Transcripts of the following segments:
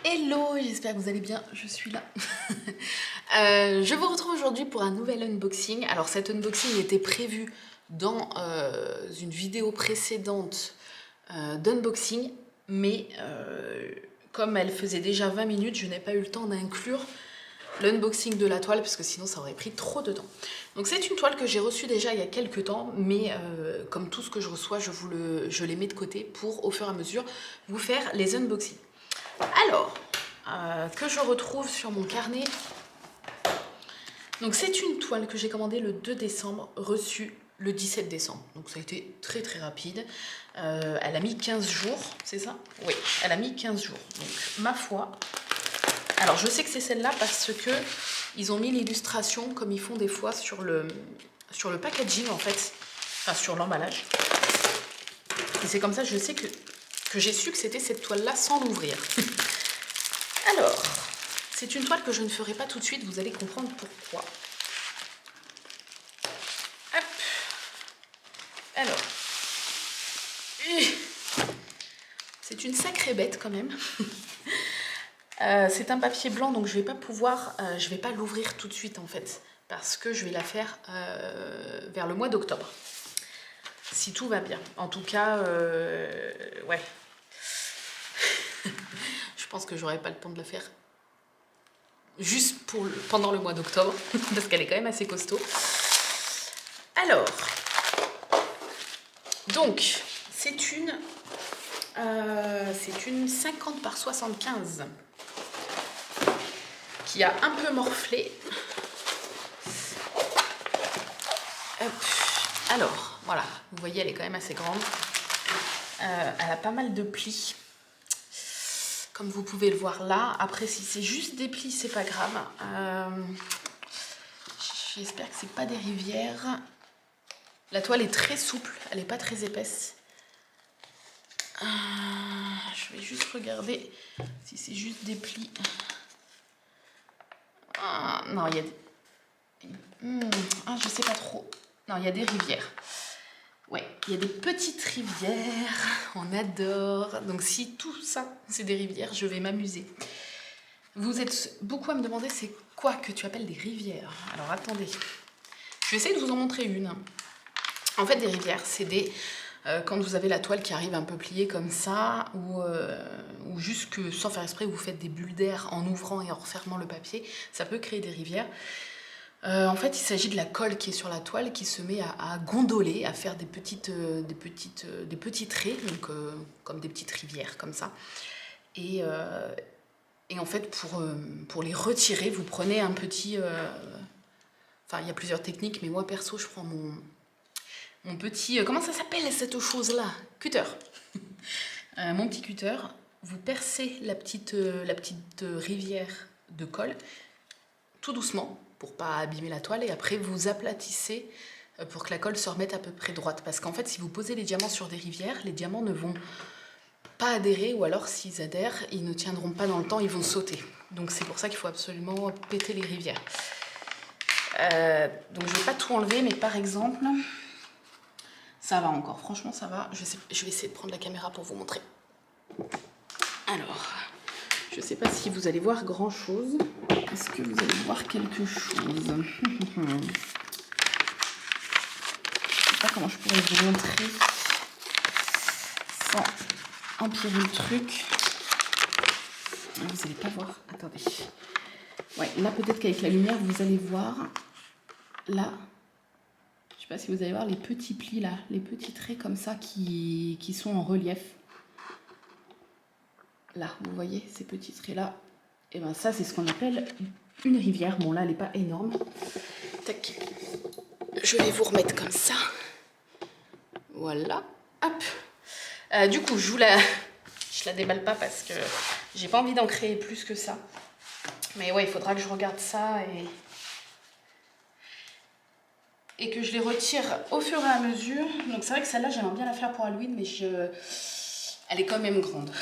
Hello, j'espère que vous allez bien, je suis là. Je vous retrouve aujourd'hui pour un nouvel unboxing. Alors cet unboxing était prévu dans une vidéo précédente d'unboxing, mais comme elle faisait déjà 20 minutes, je n'ai pas eu le temps d'inclure l'unboxing de la toile parce que sinon ça aurait pris trop de temps. Donc c'est une toile que j'ai reçue déjà il y a quelques temps, mais comme tout ce que je reçois, je les mets de côté pour au fur et à mesure vous faire les unboxings. Alors, que je retrouve sur mon carnet. Donc c'est une toile que j'ai commandée le 2 décembre, reçue le 17 décembre. Donc ça a été très très rapide. Elle a mis 15 jours, c'est ça? Oui, elle a mis 15 jours. Donc ma foi. Alors je sais que c'est celle-là parce que ils ont mis l'illustration comme ils font des fois sur le packaging en fait. Enfin sur l'emballage. Et c'est comme ça que je sais que j'ai su que c'était cette toile-là sans l'ouvrir. Alors, c'est une toile que je ne ferai pas tout de suite, vous allez comprendre pourquoi. Hop. Alors, c'est une sacrée bête quand même. C'est un papier blanc, donc je vais pas l'ouvrir tout de suite en fait, parce que je vais la faire vers le mois d'octobre. Si tout va bien. En tout cas, ouais. Je pense que j'aurai pas le temps de la faire juste pendant le mois d'octobre, parce qu'elle est quand même assez costaud. Alors, donc, c'est une 50 par 75 qui a un peu morflé. Hop. Alors, voilà, vous voyez, elle est quand même assez grande. Elle a pas mal de plis, comme vous pouvez le voir là. Après, si c'est juste des plis, c'est pas grave. J'espère que c'est pas des rivières. La toile est très souple, elle n'est pas très épaisse. Je vais juste regarder si c'est juste des plis. Non, il y a des... je sais pas trop. Non, il y a des rivières. Ouais, il y a des petites rivières. On adore. Donc si tout ça, c'est des rivières, je vais m'amuser. Vous êtes beaucoup à me demander c'est quoi que tu appelles des rivières. Alors attendez. Je vais essayer de vous en montrer une. En fait, des rivières, c'est des... quand vous avez la toile qui arrive un peu pliée comme ça, ou juste que sans faire exprès, vous faites des bulles d'air en ouvrant et en refermant le papier, ça peut créer des rivières. En fait, il s'agit de la colle qui est sur la toile qui se met à gondoler, à faire des petits traits, donc, comme des petites rivières comme ça. Et en fait, pour les retirer, vous prenez un petit... Enfin, il y a plusieurs techniques, mais moi, perso, je prends mon petit... comment ça s'appelle cette chose-là? Cutter. Mon petit cutter. Vous percez la petite rivière de colle, tout doucement, pour pas abîmer la toile, et après vous aplatissez pour que la colle se remette à peu près droite. Parce qu'en fait, si vous posez les diamants sur des rivières, les diamants ne vont pas adhérer, ou alors s'ils adhèrent, ils ne tiendront pas dans le temps, ils vont sauter. Donc c'est pour ça qu'il faut absolument péter les rivières. Donc je vais pas tout enlever, mais par exemple... Ça va encore, franchement ça va. Je vais essayer de prendre la caméra pour vous montrer. Alors, je sais pas si vous allez voir grand chose. Est-ce que vous allez voir quelque chose? Je sais pas comment je pourrais vous montrer sans empirer le truc. Vous allez pas voir. Attendez. Ouais, là peut-être qu'avec la lumière vous allez voir. Là. Je sais pas si vous allez voir les petits plis là, les petits traits comme ça qui sont en relief. Là, vous voyez ces petits traits là. Et bien ça, c'est ce qu'on appelle une rivière. Bon là, elle n'est pas énorme. Tac. Je vais vous remettre comme ça. Voilà. Hop. Du coup, je la déballe pas parce que j'ai pas envie d'en créer plus que ça. Mais ouais, il faudra que je regarde ça et que je les retire au fur et à mesure. Donc c'est vrai que celle-là, j'aimerais bien la faire pour Halloween, mais elle est quand même grande.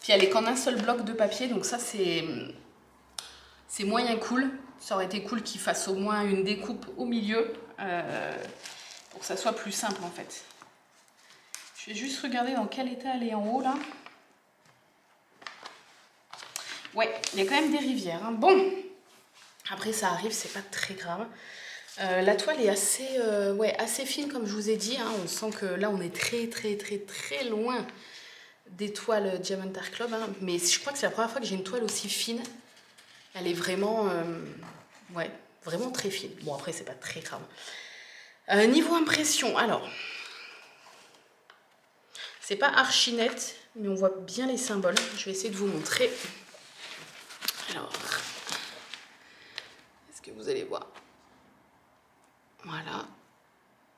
Puis elle est qu'en un seul bloc de papier, donc ça c'est moyen cool. Ça aurait été cool qu'il fasse au moins une découpe au milieu pour que ça soit plus simple en fait. Je vais juste regarder dans quel état elle est en haut là. Ouais, il y a quand même des rivières. Hein. Bon, après ça arrive, c'est pas très grave. La toile est assez, ouais, assez fine comme je vous ai dit. Hein. On sent que là on est très loin des toiles Diamond Art Club. Hein. Mais je crois que c'est la première fois que j'ai une toile aussi fine. Elle est vraiment, ouais, vraiment très fine. Bon après c'est pas très grave. Niveau impression, alors, c'est pas archi net, mais on voit bien les symboles. Je vais essayer de vous montrer. Alors, est-ce que vous allez voir? Voilà.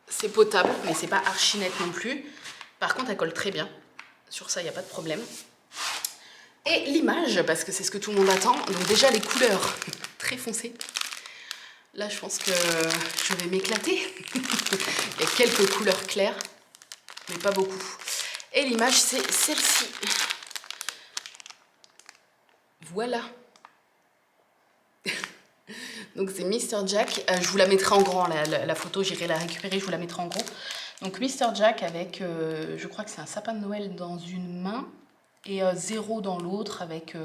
C'est potable, mais c'est pas archi net non plus. Par contre, elle colle très bien. Sur ça, il n'y a pas de problème. Et l'image, parce que c'est ce que tout le monde attend. Donc déjà, les couleurs très foncées. Là, je pense que je vais m'éclater. Il y a quelques couleurs claires, mais pas beaucoup. Et l'image, c'est celle-ci. Voilà. Donc c'est Mr. Jack. Je vous la mettrai en grand, la photo, j'irai la récupérer, je vous la mettrai en gros. Donc Mr. Jack avec, je crois que c'est un sapin de Noël dans une main et 0 dans l'autre avec,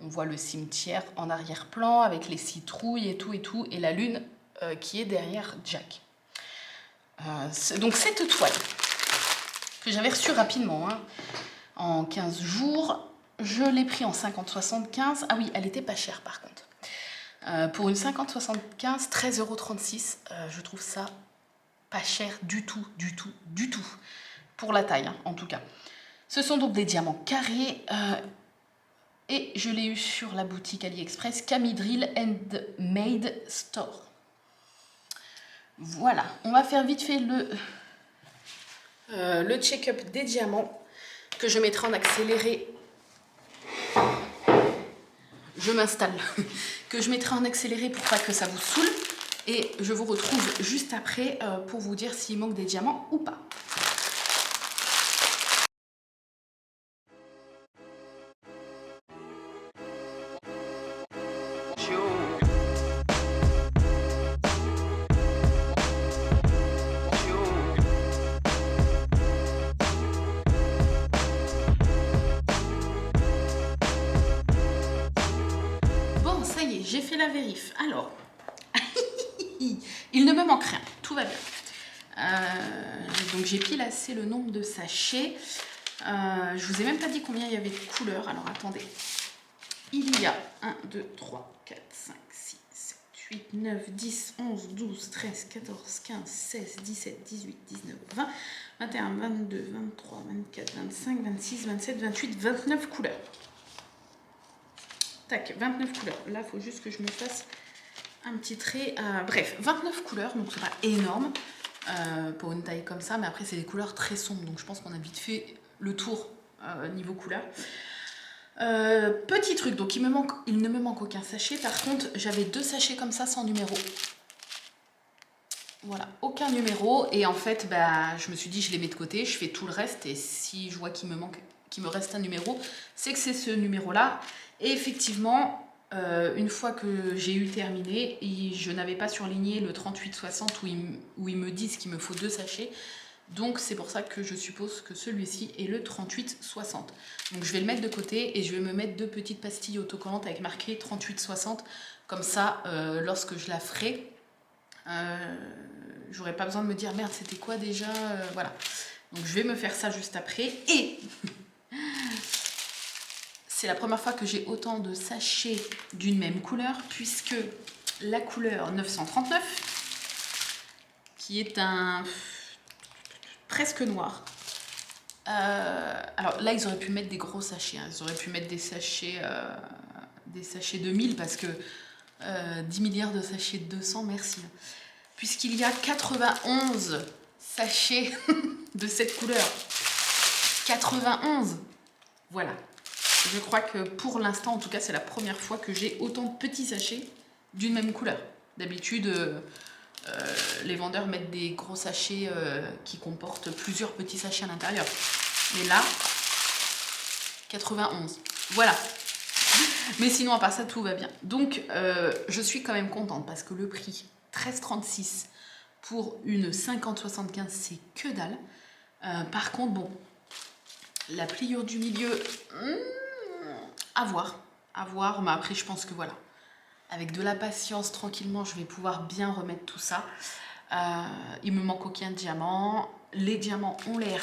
on voit le cimetière en arrière-plan avec les citrouilles et tout, et la lune qui est derrière Jack. Donc cette toile que j'avais reçue rapidement, hein, en 15 jours, je l'ai pris en 50-75. Ah oui, elle était pas chère par contre. Pour une 50-75, 13,36 €, je trouve ça pas cher du tout. Pour la taille, hein, en tout cas. Ce sont donc des diamants carrés. Et je l'ai eu sur la boutique AliExpress Camidrill Handmade Store. Voilà, on va faire vite fait le check-up des diamants que je mettrai en accéléré. Je m'installe, que je mettrai en accéléré pour pas que ça vous saoule. Et je vous retrouve juste après pour vous dire s'il manque des diamants ou pas. Bon, ça y est, j'ai fait la vérif. Alors, il ne me manque rien, tout va bien. Donc j'ai pilassé le nombre de sachets. Je vous ai même pas dit combien il y avait de couleurs. Alors attendez. Il y a 1, 2, 3, 4, 5, 6, 7, 8, 9, 10, 11, 12, 13, 14, 15, 16, 17, 18, 19, 20, 21, 22, 23, 24, 25, 26, 27, 28, 29 couleurs. Tac, 29 couleurs. Là, il faut juste que je me fasse un petit trait. Bref, 29 couleurs, donc c'est pas énorme pour une taille comme ça, mais après c'est des couleurs très sombres, donc je pense qu'on a vite fait le tour niveau couleur. Petit truc, donc il ne me manque aucun sachet. Par contre, j'avais 2 sachets comme ça sans numéro. Voilà, aucun numéro. Et en fait, bah, je me suis dit, je les mets de côté, je fais tout le reste. Et si je vois qu'il me reste un numéro, c'est que c'est ce numéro-là. Et effectivement, une fois que j'ai eu terminé, je n'avais pas surligné le 38-60 où ils me disent qu'il me faut 2 sachets. Donc c'est pour ça que je suppose que celui-ci est le 38-60. Donc je vais le mettre de côté et je vais me mettre 2 petites pastilles autocollantes avec marqué 38-60. Comme ça, lorsque je la ferai, j'aurai pas besoin de me dire merde c'était quoi déjà, voilà. Donc je vais me faire ça juste après. Et c'est la première fois que j'ai autant de sachets d'une même couleur, puisque la couleur 939, qui est un presque noir. Alors là, ils auraient pu mettre des gros sachets. Hein. Ils auraient pu mettre des sachets de 1000 parce que 10 milliards de sachets de 200, merci. Puisqu'il y a 91 sachets de cette couleur. 91! Voilà. Je crois que pour l'instant, en tout cas, c'est la première fois que j'ai autant de petits sachets d'une même couleur. D'habitude, les vendeurs mettent des gros sachets qui comportent plusieurs petits sachets à l'intérieur. Mais là, 91. Voilà. Mais sinon, à part ça, tout va bien. Donc, je suis quand même contente parce que le prix 13,36 pour une 50-75, c'est que dalle. Par contre, bon, la pliure du milieu, à voir. à voir, mais après je pense que voilà, avec de la patience, tranquillement, je vais pouvoir bien remettre tout ça. Il me manque aucun diamant. Les diamants ont l'air,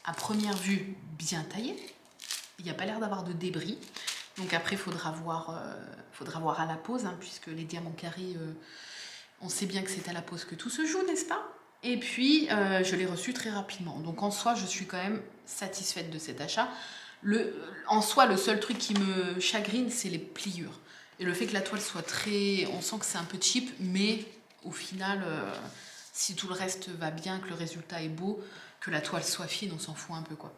à première vue, bien taillés. Il n'y a pas l'air d'avoir de débris. Donc après, il faudra voir à la pose, hein, puisque les diamants carrés, on sait bien que c'est à la pose que tout se joue, n'est-ce pas? Et puis, je l'ai reçu très rapidement. Donc en soi, je suis quand même satisfaite de cet achat. En soi, le seul truc qui me chagrine, c'est les pliures. Et le fait que la toile soit très... On sent que c'est un peu cheap, mais au final, si tout le reste va bien, que le résultat est beau, que la toile soit fine, on s'en fout un peu, quoi.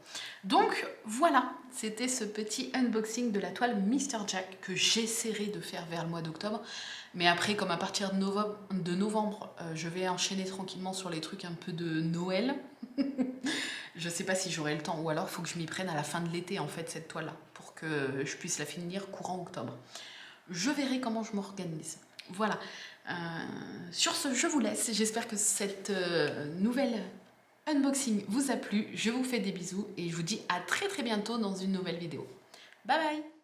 Donc voilà, c'était ce petit unboxing de la toile Mr. Jack que j'essaierai de faire vers le mois d'octobre. Mais après, comme à partir de novembre, je vais enchaîner tranquillement sur les trucs un peu de Noël. Je sais pas si j'aurai le temps, ou alors il faut que je m'y prenne à la fin de l'été, en fait, cette toile-là, pour que je puisse la finir courant octobre. Je verrai comment je m'organise. Voilà. Sur ce, je vous laisse. J'espère que cette nouvelle unboxing vous a plu. Je vous fais des bisous et je vous dis à très très bientôt dans une nouvelle vidéo. Bye bye!